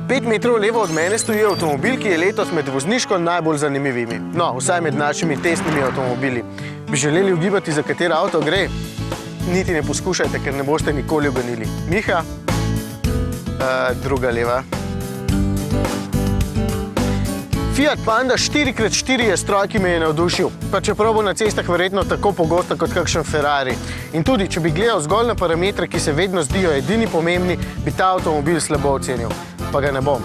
5 metrov levo od mene stoji avtomobil, ki je letos med vozniško najbolj zanimivimi. No, vsaj med našimi testnimi avtomobili. Bi želeli ugibati, za kater avto gre? Niti ne poskušajte, ker ne boste nikoli uganili. Miha? Druga leva. Fiat Panda 4x4 je stroj, ki me je navdušil, pa čeprav bo na cestah verjetno tako pogosto kot kakšen Ferrari. In tudi, če bi gledal zgolj na parametre, ki se vedno zdijo edini pomembni, bi ta avtomobil slabo ocenil. Pa ga ne bom.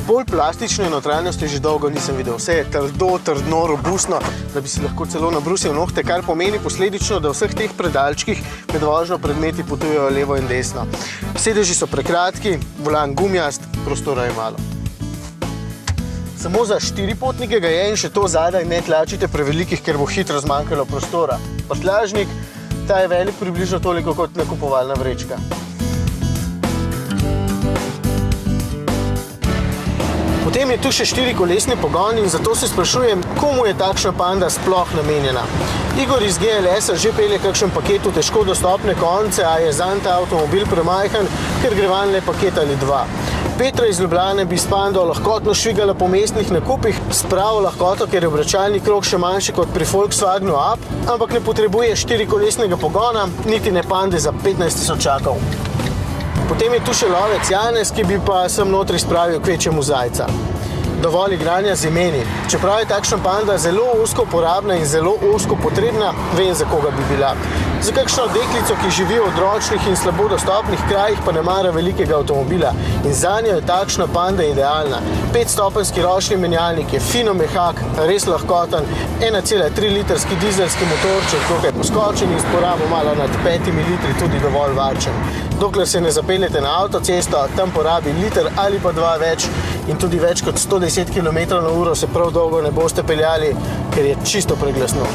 Bolj plastične notranjosti že dolgo nisem videl. Vse je trdo, trdno, robustno, da bi si lahko celo nabrusil nohte, kar pomeni posledično, da v vseh teh predalčkih med vožnjo predmeti potujejo levo in desno. Sedeži so prekratki, volan gumijast, prostora je malo. Samo za 4 potnike ga je in še to zadaj ne tlačite prevelikih, ker bo hitro zmanjkalo prostora. Prtljažnik, ta je velik približno toliko kot nakupovalna vrečka. Potem je tu še 4-kolesni pogon in zato se sprašujem, komu je takšna Panda sploh namenjena. Igor iz GLS-a že pelje kakšen paket v težko dostopne konce, a je zanj ta avtomobil premajhen, ker gre vanj le paket ali 2. Petra iz Ljubljane bi s Pando lahkotno švigala po mestnih nakupih, s pravo lahkoto, ker je obračalni krog še manjši kot pri Volkswagenu Up, ampak ne potrebuje 4-kolesnega pogona, niti ne Pande za 15 tisočakov. Potem je tu še lovec Janez, ki bi pa sem notri spravil kvečjemu zajca. Dovolj igranja z imeni. Čeprav je takšna Panda zelo ozko uporabna in zelo ozko potrebna, vem, za koga bi bila. Za kakšno deklico, ki živi v odročnih in slabo dostopnih krajih, pa ne mara velikega avtomobila. In zanjo je takšna Panda idealna. 5-stopenjski ročni menjalnik je fino mehak, res lahkoten, 1,3-litrski dizelski motorček, dokaj poskočen in s porabo malo nad 5 litri tudi dovolj varčen. Dokler se ne zapeljete na avtocesto, tam porabi liter ali pa 2 več in tudi več kot 110 km/h se prav dolgo ne boste peljali, ker je čisto preglasno.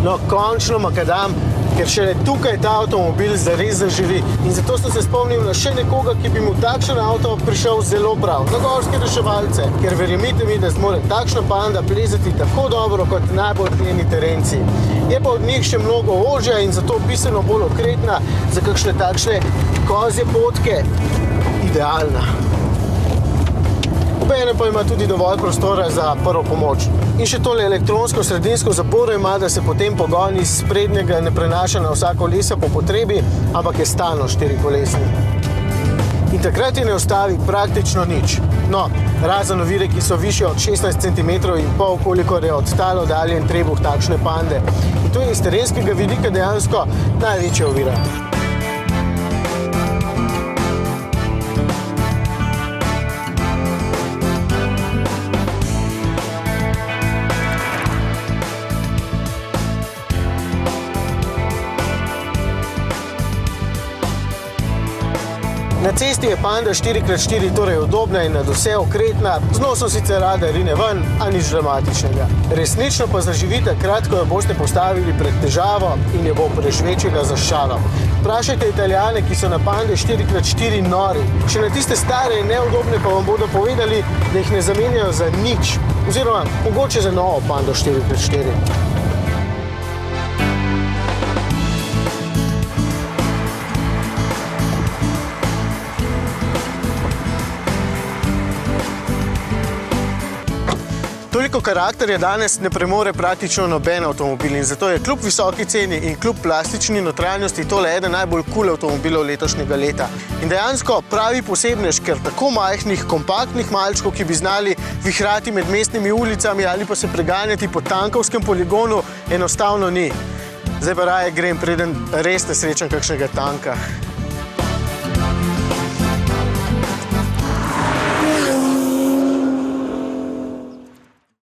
No, končno makadam, ker šele tukaj ta avtomobil zares zaživi. In zato sem se spomnil na še nekoga, ki bi mu takšen avto prišel zelo prav. Na gorske reševalce, ker verjemite mi, da zmore takšna Panda plezati tako dobro kot najbolj tleni terenci. Je pa od njih še mnogo ožja in zato bistveno bolj okretna za kakšne takšne kozje potke. Idealna. Obene pa ima tudi dovolj prostora za prvo pomoč. In še tole elektronsko sredinsko zaporo ima, da se potem pogon iz sprednjega ne prenaša na vsa kolesa po potrebi, ampak je stalno 4-kolesni. In takrat je ne ustavi praktično nič. No, razen ovire, ki so višje od 16 cm in pol, kolikor je od tal oddaljen trebuh takšne Pande. In to je iz terenskega vidika dejansko največja ovira. Na cesti je Panda 4x4 torej udobna in nadvse okretna, z nosom sicer rada rine ven, a nič dramatičnega. Resnično pa zaživite krat, ko jo boste postavili pred težavo in jo bo prežvečega zaščalo. Vprašajte Italijane, ki so na Pande 4x4 nori. Še na tiste stare in neudobne pa vam bodo povedali, da jih ne zamenjajo za nič, oziroma mogoče za novo Pando 4x4. Toliko karakterja danes ne premore praktično noben avtomobil in zato je kljub visoki ceni in kljub plastični notranjosti tole eden najbolj cool avtomobilov letošnjega leta. In dejansko pravi posebnež, ker tako majhnih, kompaktnih malčkov, ki bi znali vihrati med mestnimi ulicami ali pa se preganjati po tankovskem poligonu, enostavno ni. Zdaj pa raje grem, preden res ne srečam kakšnega tanka.